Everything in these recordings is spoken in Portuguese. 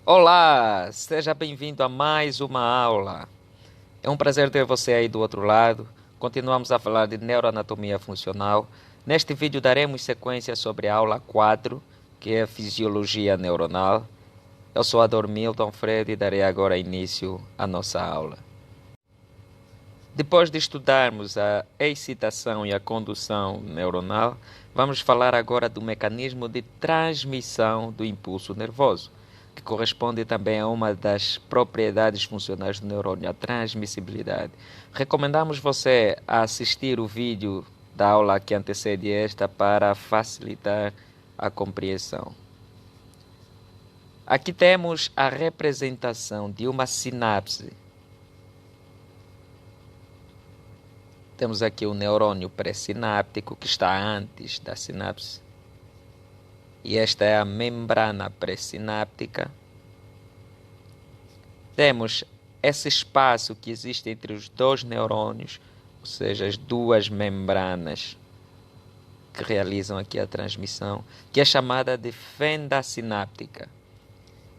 Olá, seja bem-vindo a mais uma aula. É um prazer ter você aí do outro lado. Continuamos a falar de neuroanatomia funcional. Neste vídeo daremos sequência sobre a aula 4, que é a fisiologia neuronal. Eu sou Ador Milton Fred e darei agora início à nossa aula. Depois de estudarmos a excitação e a condução neuronal, vamos falar agora do mecanismo de transmissão do impulso nervoso, que corresponde também a uma das propriedades funcionais do neurônio, a transmissibilidade. Recomendamos você a assistir o vídeo da aula que antecede esta para facilitar a compreensão. Aqui temos a representação de uma sinapse. Temos aqui o neurônio pré-sináptico, que está antes da sinapse. E esta é a membrana pré-sináptica. Temos esse espaço que existe entre os dois neurônios, ou seja, as duas membranas que realizam aqui a transmissão, que é chamada de fenda sináptica.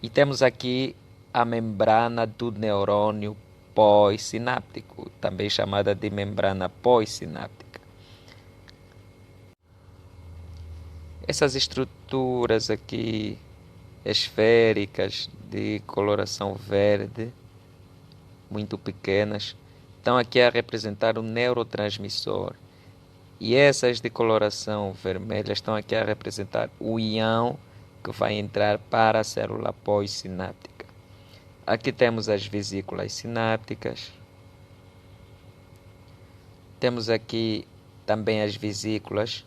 E temos aqui a membrana do neurônio pós-sináptico, também chamada de membrana pós-sináptica. Essas estruturas aqui esféricas de coloração verde, muito pequenas, estão aqui a representar o neurotransmissor. E essas de coloração vermelha estão aqui a representar o íon que vai entrar para a célula pós-sináptica. Aqui temos as vesículas sinápticas. Temos aqui também as vesículas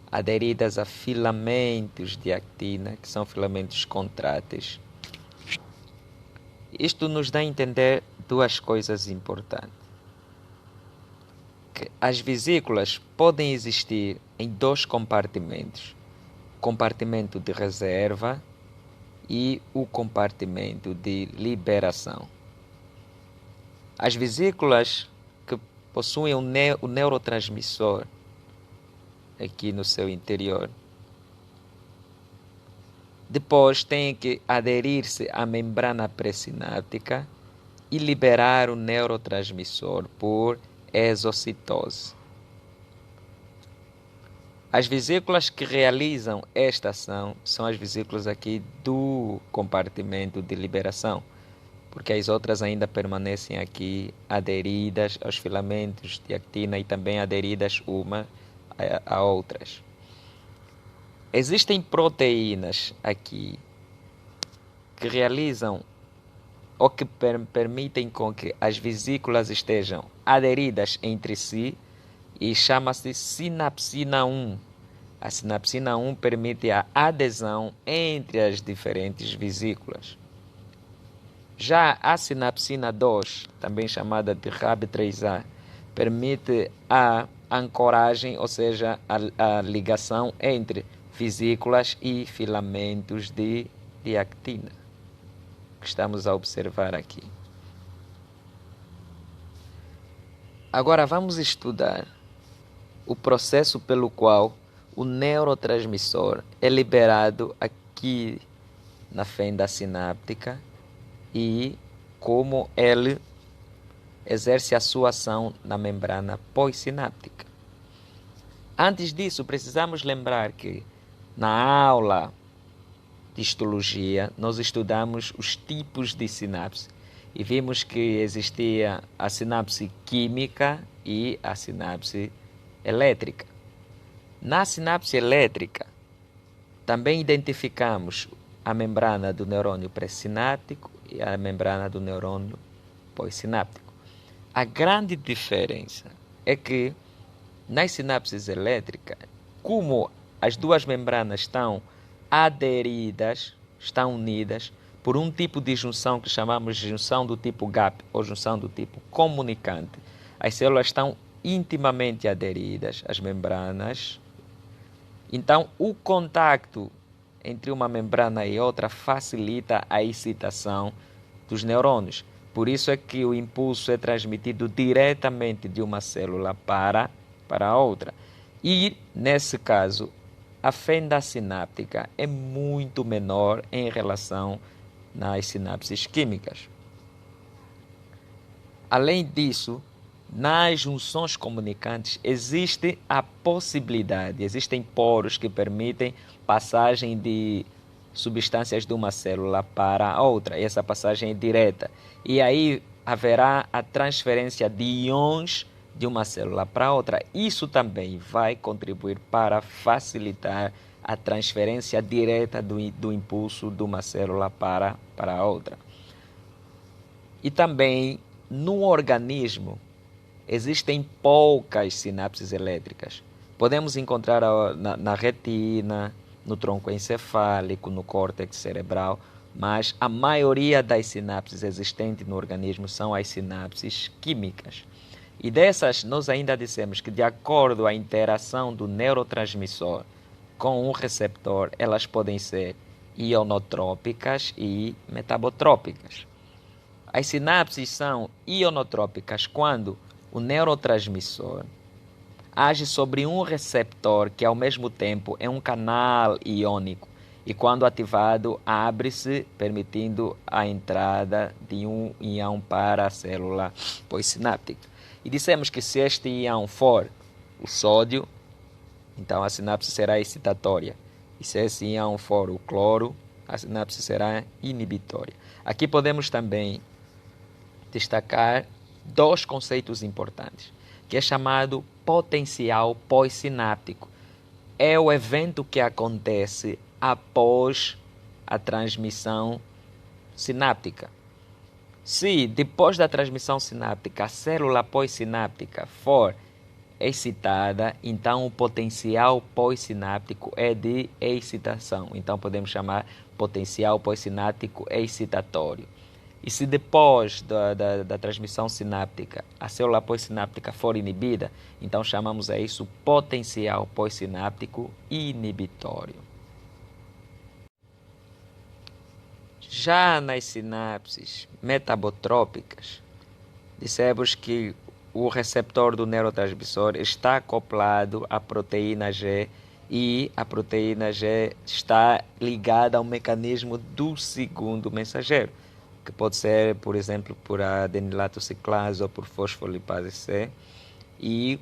aderidas a filamentos de actina, que são filamentos contráteis. Isto nos dá a entender duas coisas importantes. Que as vesículas podem existir em dois compartimentos: o compartimento de reserva e o compartimento de liberação. As vesículas que possuem o neurotransmissor aqui no seu interior, depois têm que aderir-se à membrana pré-sináptica e liberar o neurotransmissor por exocitose. As vesículas que realizam esta ação são as vesículas aqui do compartimento de liberação, porque as outras ainda permanecem aqui aderidas aos filamentos de actina e também aderidas uma a outras. Existem proteínas aqui que realizam ou que permitem com que as vesículas estejam aderidas entre si e chama-se sinapsina 1. A sinapsina 1 permite a adesão entre as diferentes vesículas. Já a sinapsina 2, também chamada de RAB3A, permite a ancoragem, ou seja, a ligação entre vesículas e filamentos de actina, que estamos a observar aqui. Agora vamos estudar o processo pelo qual o neurotransmissor é liberado aqui na fenda sináptica e como ele exerce a sua ação na membrana pós-sináptica. Antes disso, precisamos lembrar que na aula de histologia nós estudamos os tipos de sinapse e vimos que existia a sinapse química e a sinapse elétrica. Na sinapse elétrica, também identificamos a membrana do neurônio pré-sináptico e a membrana do neurônio pós-sináptico. A grande diferença é que nas sinapses elétricas, como as duas membranas estão aderidas, estão unidas por um tipo de junção que chamamos de junção do tipo gap ou junção do tipo comunicante, as células estão intimamente aderidas às membranas. Então, o contacto entre uma membrana e outra facilita a excitação dos neurônios. Por isso é que o impulso é transmitido diretamente de uma célula para a outra. E, nesse caso, a fenda sináptica é muito menor em relação nas sinapses químicas. Além disso, nas junções comunicantes existe a possibilidade, existem poros que permitem passagem de substâncias de uma célula para a outra. E essa passagem é direta. E aí haverá a transferência de íons de uma célula para outra. Isso também vai contribuir para facilitar a transferência direta do impulso de uma célula para a outra. E também no organismo existem poucas sinapses elétricas. Podemos encontrar na retina, no tronco encefálico, no córtex cerebral, mas a maioria das sinapses existentes no organismo são as sinapses químicas. E dessas, nós ainda dissemos que, de acordo com a interação do neurotransmissor com o receptor, elas podem ser ionotrópicas e metabotrópicas. As sinapses são ionotrópicas quando o neurotransmissor age sobre um receptor que, ao mesmo tempo, é um canal iônico e, quando ativado, abre-se, permitindo a entrada de um íon para a célula pós-sináptica. E dissemos que se este íon for o sódio, então a sinapse será excitatória. E se esse íon for o cloro, a sinapse será inibitória. Aqui podemos também destacar dois conceitos importantes, que é chamado potencial pós-sináptico. É o evento que acontece após a transmissão sináptica. Se depois da transmissão sináptica a célula pós-sináptica for excitada, então o potencial pós-sináptico é de excitação. Então podemos chamar potencial pós-sináptico excitatório. E se depois da transmissão sináptica a célula pós-sináptica for inibida, então chamamos a isso potencial pós-sináptico inibitório. Já nas sinapses metabotrópicas, dissemos que o receptor do neurotransmissor está acoplado à proteína G e a proteína G está ligada ao mecanismo do segundo mensageiro, que pode ser, por exemplo, por adenilato ciclase ou por fosfolipase C. E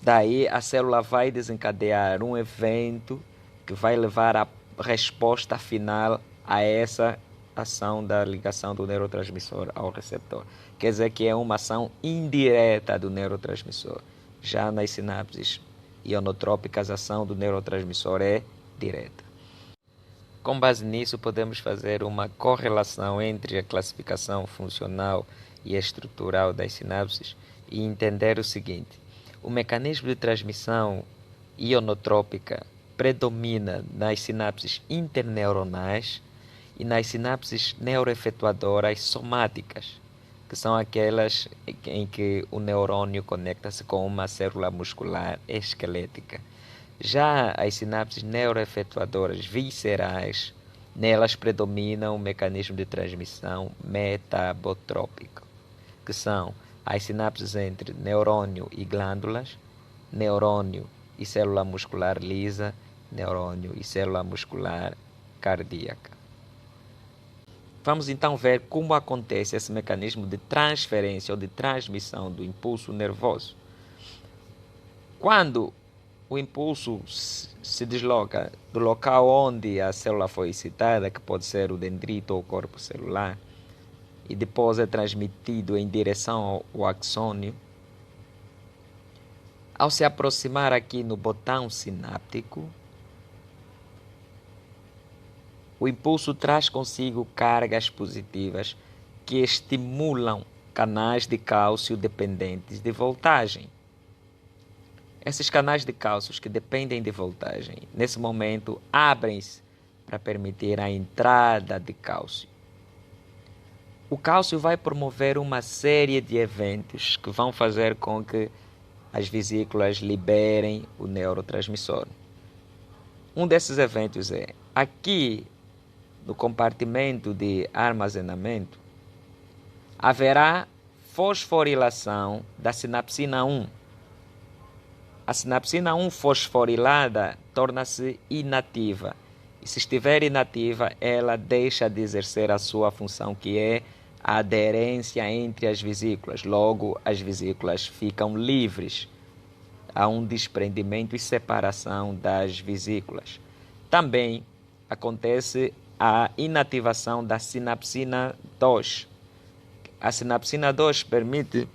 daí a célula vai desencadear um evento que vai levar à resposta final a essa ação da ligação do neurotransmissor ao receptor. Quer dizer que é uma ação indireta do neurotransmissor. Já nas sinapses ionotrópicas, a ação do neurotransmissor é direta. Com base nisso, podemos fazer uma correlação entre a classificação funcional e estrutural das sinapses e entender o seguinte: o mecanismo de transmissão ionotrópica predomina nas sinapses interneuronais e nas sinapses neuroefetuadoras somáticas, que são aquelas em que o neurônio conecta-se com uma célula muscular esquelética. Já as sinapses neuroefetuadoras viscerais, nelas predomina o mecanismo de transmissão metabotrópico, que são as sinapses entre neurônio e glândulas, neurônio e célula muscular lisa, neurônio e célula muscular cardíaca. Vamos então ver como acontece esse mecanismo de transferência ou de transmissão do impulso nervoso. Quando o impulso se desloca do local onde a célula foi excitada, que pode ser o dendrito ou o corpo celular, e depois é transmitido em direção ao axônio, ao se aproximar aqui no botão sináptico, o impulso traz consigo cargas positivas que estimulam canais de cálcio dependentes de voltagem. Esses canais de cálcio que dependem de voltagem, nesse momento, abrem-se para permitir a entrada de cálcio. O cálcio vai promover uma série de eventos que vão fazer com que as vesículas liberem o neurotransmissor. Um desses eventos é, aqui no compartimento de armazenamento, haverá fosforilação da sinapsina 1. A sinapsina 1 fosforilada torna-se inativa E se estiver inativa, ela deixa de exercer a sua função, que é a aderência entre as vesículas. Logo, as vesículas ficam livres. Há um desprendimento e separação das vesículas. Também acontece a inativação da sinapsina 2. A sinapsina 2 permite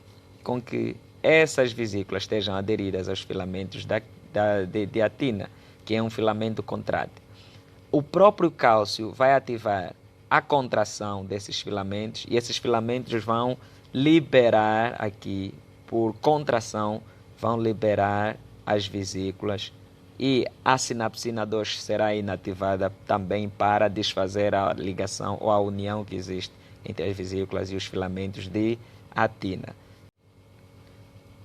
com que essas vesículas estejam aderidas aos filamentos de atina, que é um filamento contrátil. O próprio cálcio vai ativar a contração desses filamentos e esses filamentos vão liberar aqui, por contração, vão liberar as vesículas e a sinapsina 2 será inativada também para desfazer a ligação ou a união que existe entre as vesículas e os filamentos de atina.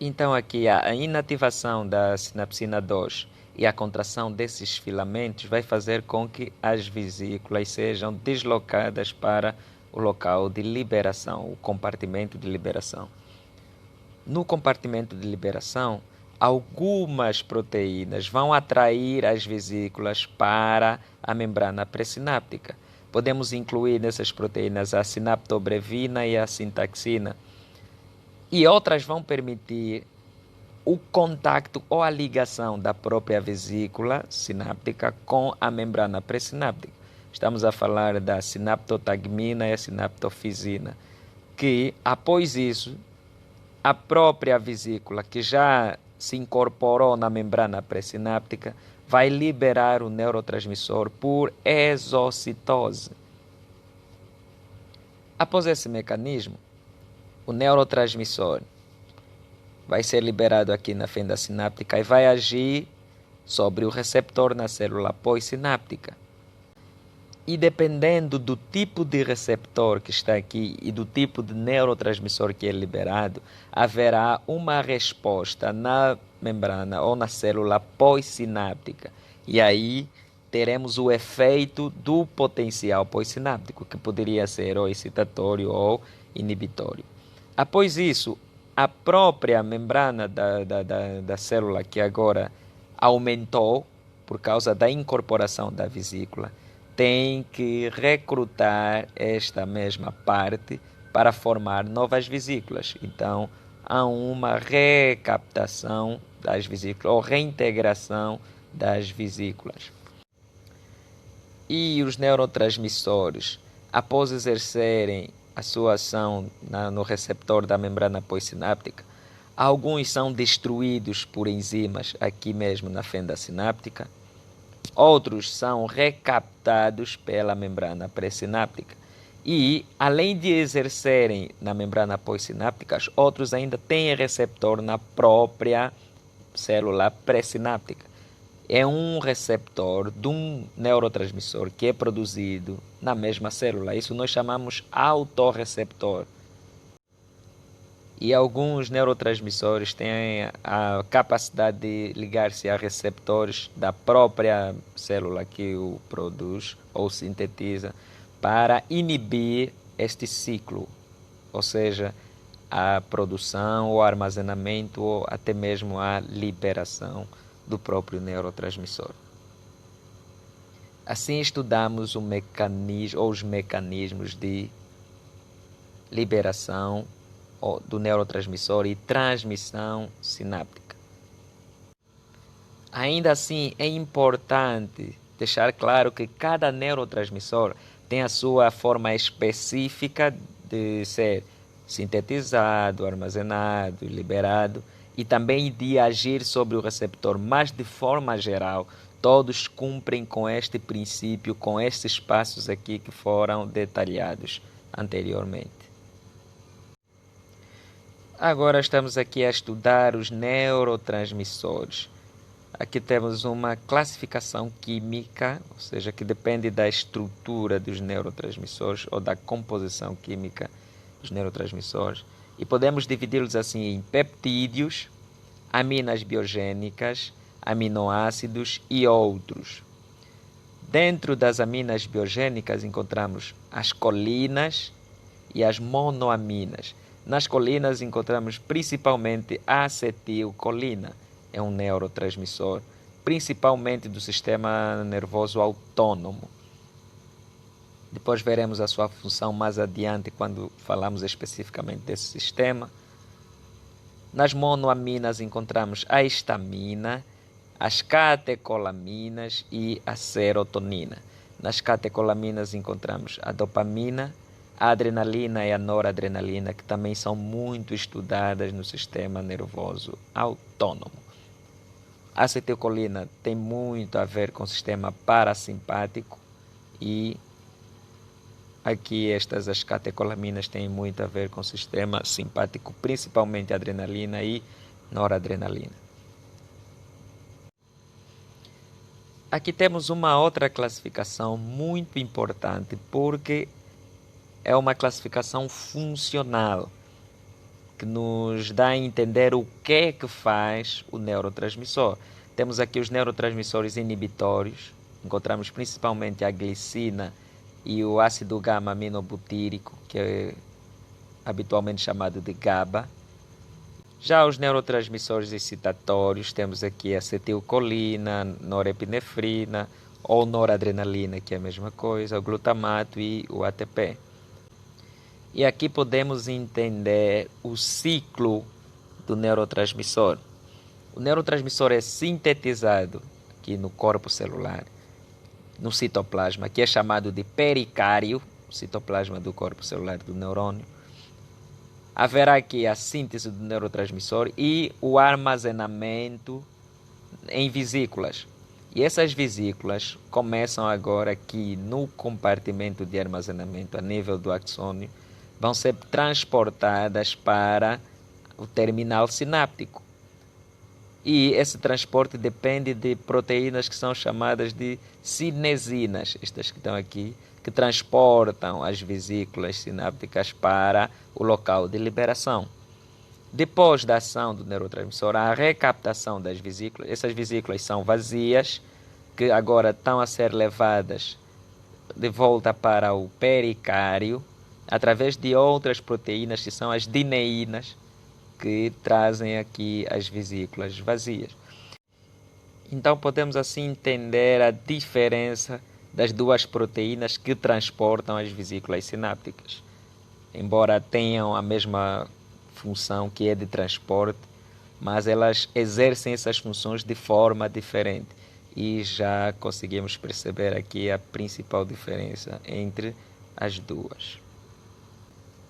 Então aqui a inativação da sinapsina 2 e a contração desses filamentos vai fazer com que as vesículas sejam deslocadas para o local de liberação, o compartimento de liberação. No compartimento de liberação, algumas proteínas vão atrair as vesículas para a membrana pré-sináptica. Podemos incluir nessas proteínas a sinaptobrevina e a sintaxina. E outras vão permitir o contato ou a ligação da própria vesícula sináptica com a membrana pré-sináptica. Estamos a falar da sinaptotagmina e a sinaptofisina, que após isso, a própria vesícula que já se incorporou na membrana pré-sináptica vai liberar o neurotransmissor por exocitose. Após esse mecanismo, o neurotransmissor vai ser liberado aqui na fenda sináptica e vai agir sobre o receptor na célula pós-sináptica. E dependendo do tipo de receptor que está aqui e do tipo de neurotransmissor que é liberado, haverá uma resposta na membrana ou na célula pós-sináptica. E aí teremos o efeito do potencial pós-sináptico, que poderia ser ou excitatório ou inibitório. Após isso, a própria membrana da célula, que agora aumentou por causa da incorporação da vesícula, tem que recrutar esta mesma parte para formar novas vesículas. Então, há uma recaptação das vesículas ou reintegração das vesículas. E os neurotransmissores, após exercerem a sua ação no receptor da membrana pós-sináptica, alguns são destruídos por enzimas aqui mesmo na fenda sináptica, outros são recaptados pela membrana pré-sináptica e, além de exercerem na membrana pós-sináptica, outros ainda têm receptor na própria célula pré-sináptica. É um receptor de um neurotransmissor que é produzido na mesma célula. Isso nós chamamos autorreceptor. E alguns neurotransmissores têm a capacidade de ligar-se a receptores da própria célula que o produz ou sintetiza para inibir este ciclo, ou seja, a produção, o armazenamento ou até mesmo a liberação do próprio neurotransmissor. Assim estudamos o mecanismo ou os mecanismos de liberação do neurotransmissor e transmissão sináptica. Ainda assim, é importante deixar claro que cada neurotransmissor tem a sua forma específica de ser sintetizado, armazenado, liberado e também de agir sobre o receptor, mas de forma geral, todos cumprem com este princípio, com estes passos aqui que foram detalhados anteriormente. Agora estamos aqui a estudar os neurotransmissores. Aqui temos uma classificação química, ou seja, que depende da estrutura dos neurotransmissores ou da composição química dos neurotransmissores. E podemos dividi-los assim em peptídeos, aminas biogênicas, aminoácidos e outros. Dentro das aminas biogênicas encontramos as colinas e as monoaminas. Nas colinas encontramos principalmente a acetilcolina, é um neurotransmissor principalmente do sistema nervoso autônomo. Depois veremos a sua função mais adiante quando falamos especificamente desse sistema. Nas monoaminas encontramos a histamina, as catecolaminas e a serotonina. Nas catecolaminas encontramos a dopamina, a adrenalina e a noradrenalina, que também são muito estudadas no sistema nervoso autônomo. A acetilcolina tem muito a ver com o sistema parasimpático e aqui as catecolaminas têm muito a ver com o sistema simpático, principalmente a adrenalina e noradrenalina. Aqui temos uma outra classificação muito importante, porque é uma classificação funcional, que nos dá a entender o que é que faz o neurotransmissor. Temos aqui os neurotransmissores inibitórios, encontramos principalmente a glicina e o ácido gama-aminobutírico, que é habitualmente chamado de GABA. Já os neurotransmissores excitatórios, temos aqui a acetilcolina, norepinefrina ou noradrenalina, que é a mesma coisa, o glutamato e o ATP. E aqui podemos entender o ciclo do neurotransmissor. O neurotransmissor é sintetizado aqui no corpo celular, no citoplasma, que é chamado de pericário, o citoplasma do corpo celular do neurônio. Haverá aqui a síntese do neurotransmissor e o armazenamento em vesículas. E essas vesículas começam agora aqui no compartimento de armazenamento a nível do axônio, vão ser transportadas para o terminal sináptico. E esse transporte depende de proteínas que são chamadas de cinesinas, estas que estão aqui, que transportam as vesículas sinápticas para o local de liberação. Depois da ação do neurotransmissor, a recaptação das vesículas, essas vesículas são vazias, que agora estão a ser levadas de volta para o pericário, através de outras proteínas, que são as dineínas, que trazem aqui as vesículas vazias. Então podemos assim entender a diferença das duas proteínas que transportam as vesículas sinápticas. Embora tenham a mesma função, que é de transporte, mas elas exercem essas funções de forma diferente. E já conseguimos perceber aqui a principal diferença entre as duas.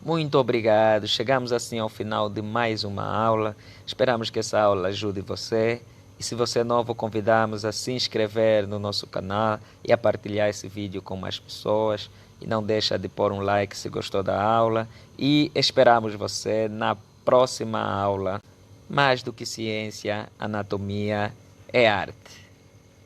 Muito obrigado. Chegamos assim ao final de mais uma aula. Esperamos que essa aula ajude você. E se você é novo, convidamos a se inscrever no nosso canal e a partilhar esse vídeo com mais pessoas. E não deixa de pôr um like se gostou da aula. E esperamos você na próxima aula. Mais do que ciência, anatomia é arte.